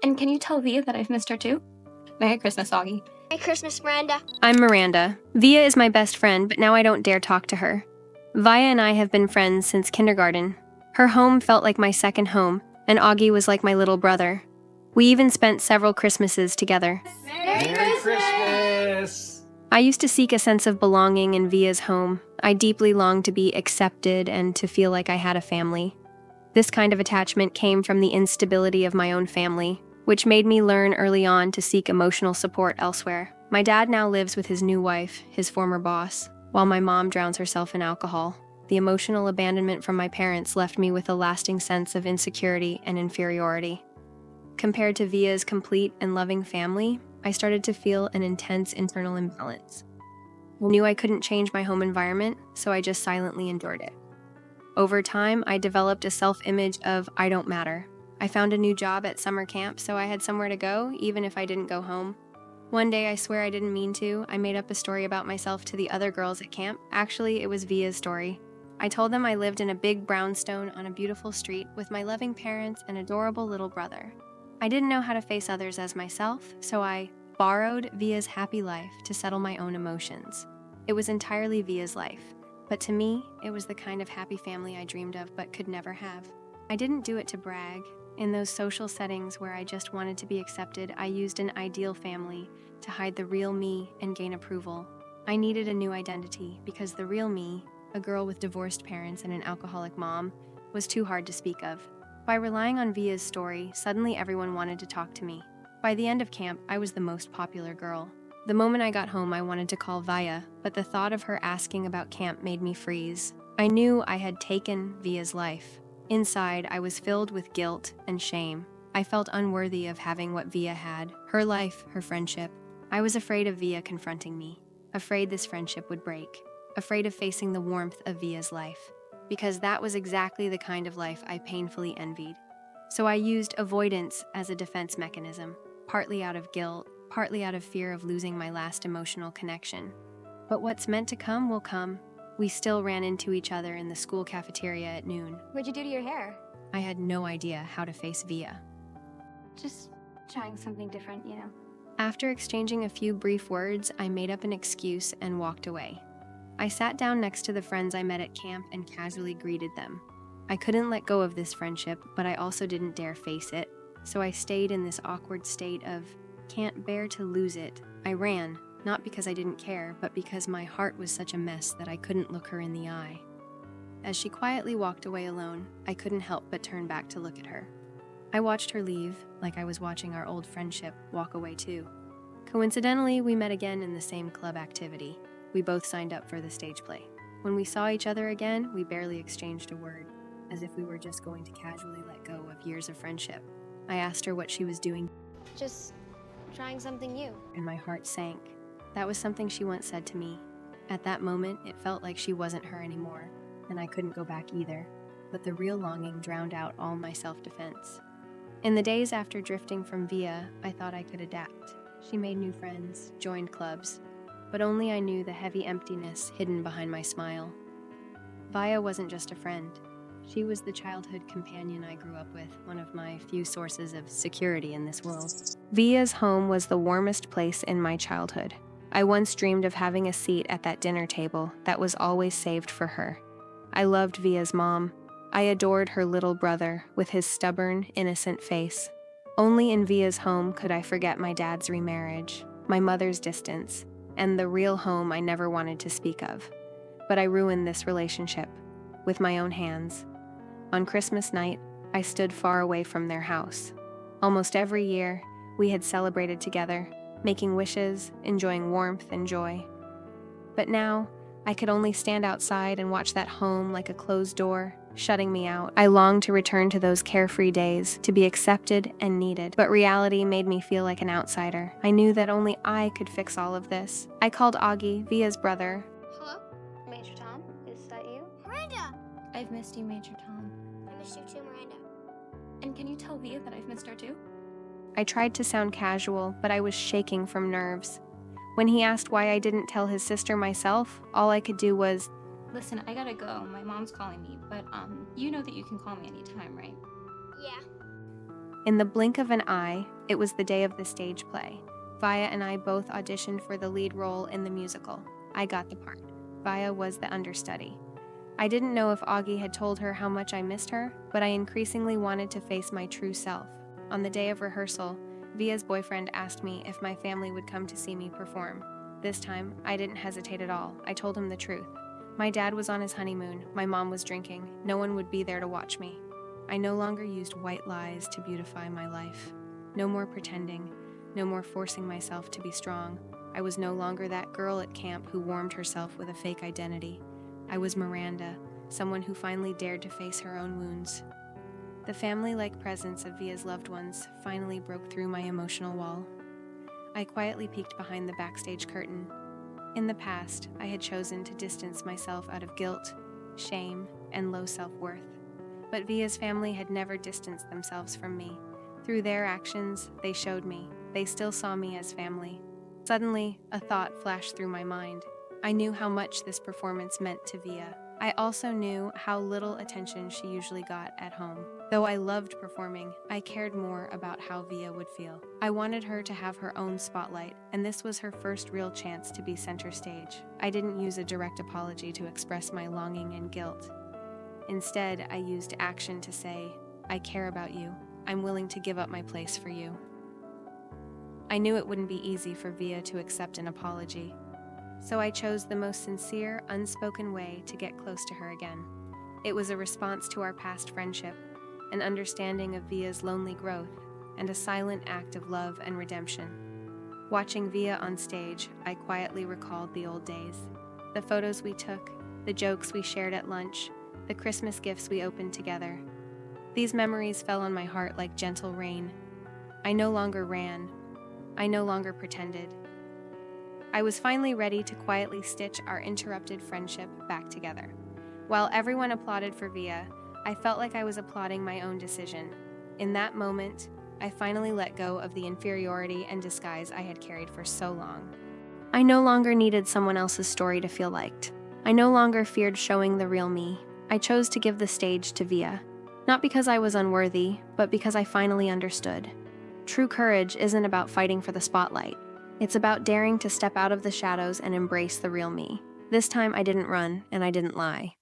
And can you tell Via that I've missed her too? Merry Christmas, Augie. Merry Christmas, Miranda. I'm Miranda. Via is my best friend, but now I don't dare talk to her. Via and I have been friends since kindergarten. Her home felt like my second home, and Augie was like my little brother. We even spent several Christmases together. Merry Christmas! I used to seek a sense of belonging in Via's home. I deeply longed to be accepted and to feel like I had a family. This kind of attachment came from the instability of my own family, which made me learn early on to seek emotional support elsewhere. My dad now lives with his new wife, his former boss, while my mom drowns herself in alcohol. The emotional abandonment from my parents left me with a lasting sense of insecurity and inferiority. Compared to Via's complete and loving family, I started to feel an intense internal imbalance. I knew I couldn't change my home environment, so I just silently endured it. Over time, I developed a self-image of I don't matter. I found a new job at summer camp, so I had somewhere to go, even if I didn't go home. One day, I swear I didn't mean to, I made up a story about myself to the other girls at camp. Actually, it was Via's story. I told them I lived in a big brownstone on a beautiful street with my loving parents and adorable little brother. I didn't know how to face others as myself, so I borrowed Via's happy life to settle my own emotions. It was entirely Via's life, but to me, it was the kind of happy family I dreamed of but could never have. I didn't do it to brag. In those social settings where I just wanted to be accepted, I used an ideal family to hide the real me and gain approval. I needed a new identity because the real me, a girl with divorced parents and an alcoholic mom, was too hard to speak of. By relying on Via's story, suddenly everyone wanted to talk to me. By the end of camp, I was the most popular girl. The moment I got home, I wanted to call Via, but the thought of her asking about camp made me freeze. I knew I had taken Via's life. Inside, I was filled with guilt and shame. I felt unworthy of having what Via had, her life, her friendship. I was afraid of Via confronting me, afraid this friendship would break, afraid of facing the warmth of Via's life, because that was exactly the kind of life I painfully envied. So I used avoidance as a defense mechanism, partly out of guilt, partly out of fear of losing my last emotional connection. But what's meant to come will come. We still ran into each other in the school cafeteria at noon. What'd you do to your hair? I had no idea how to face Via. Just trying something different, you know. After exchanging a few brief words, I made up an excuse and walked away. I sat down next to the friends I met at camp and casually greeted them. I couldn't let go of this friendship, but I also didn't dare face it, so I stayed in this awkward state of can't bear to lose it. I ran, not because I didn't care, but because my heart was such a mess that I couldn't look her in the eye. As she quietly walked away alone, I couldn't help but turn back to look at her. I watched her leave, like I was watching our old friendship walk away too. Coincidentally, we met again in the same club activity. We both signed up for the stage play. When we saw each other again, we barely exchanged a word, as if we were just going to casually let go of years of friendship. I asked her what she was doing, Just trying something new. and my heart sank. That was something she once said to me. At that moment, it felt like she wasn't her anymore, and I couldn't go back either. But the real longing drowned out all my self-defense. In the days after drifting from Via, I thought I could adapt. She made new friends, joined clubs, but only I knew the heavy emptiness hidden behind my smile. Via wasn't just a friend. She was the childhood companion I grew up with, one of my few sources of security in this world. Via's home was the warmest place in my childhood. I once dreamed of having a seat at that dinner table that was always saved for her. I loved Via's mom. I adored her little brother with his stubborn, innocent face. Only in Via's home could I forget my dad's remarriage, my mother's distance, and the real home I never wanted to speak of. But I ruined this relationship with my own hands. On Christmas night, I stood far away from their house. Almost every year, we had celebrated together, making wishes, enjoying warmth and joy. But now, I could only stand outside and watch that home like a closed door, shutting me out. I longed to return to those carefree days, to be accepted and needed, but reality made me feel like an outsider. I knew that only I could fix all of this. I called Augie, Via's brother. Hello? Major Tom? Is that you? Miranda! I've missed you, Major Tom. I missed you too, Miranda. And can you tell Via that I've missed her too? I tried to sound casual, but I was shaking from nerves. When he asked why I didn't tell his sister myself, all I could do was, Listen, I gotta go. My mom's calling me, but you know that you can call me anytime, right? Yeah. In the blink of an eye, it was the day of the stage play. Via and I both auditioned for the lead role in the musical. I got the part. Via was the understudy. I didn't know if Augie had told her how much I missed her, but I increasingly wanted to face my true self. On the day of rehearsal, Via's boyfriend asked me if my family would come to see me perform. This time, I didn't hesitate at all. I told him the truth. My dad was on his honeymoon, my mom was drinking, no one would be there to watch me. I no longer used white lies to beautify my life. No more pretending, no more forcing myself to be strong. I was no longer that girl at camp who warmed herself with a fake identity. I was Miranda, someone who finally dared to face her own wounds. The family-like presence of Via's loved ones finally broke through my emotional wall. I quietly peeked behind the backstage curtain. In the past, I had chosen to distance myself out of guilt, shame, and low self-worth. But Via's family had never distanced themselves from me. Through their actions, they showed me. They still saw me as family. Suddenly, a thought flashed through my mind. I knew how much this performance meant to Via. I also knew how little attention she usually got at home. Though I loved performing, I cared more about how Via would feel. I wanted her to have her own spotlight, and this was her first real chance to be center stage. I didn't use a direct apology to express my longing and guilt. Instead, I used action to say, I care about you. I'm willing to give up my place for you. I knew it wouldn't be easy for Via to accept an apology. So I chose the most sincere, unspoken way to get close to her again. It was a response to our past friendship, an understanding of Via's lonely growth, and a silent act of love and redemption. Watching Via on stage, I quietly recalled the old days. The photos we took, the jokes we shared at lunch, the Christmas gifts we opened together. These memories fell on my heart like gentle rain. I no longer ran. I no longer pretended. I was finally ready to quietly stitch our interrupted friendship back together. While everyone applauded for Via, I felt like I was applauding my own decision. In that moment, I finally let go of the inferiority and disguise I had carried for so long. I no longer needed someone else's story to feel liked. I no longer feared showing the real me. I chose to give the stage to Via. Not because I was unworthy, but because I finally understood. True courage isn't about fighting for the spotlight. It's about daring to step out of the shadows and embrace the real me. This time I didn't run and I didn't lie.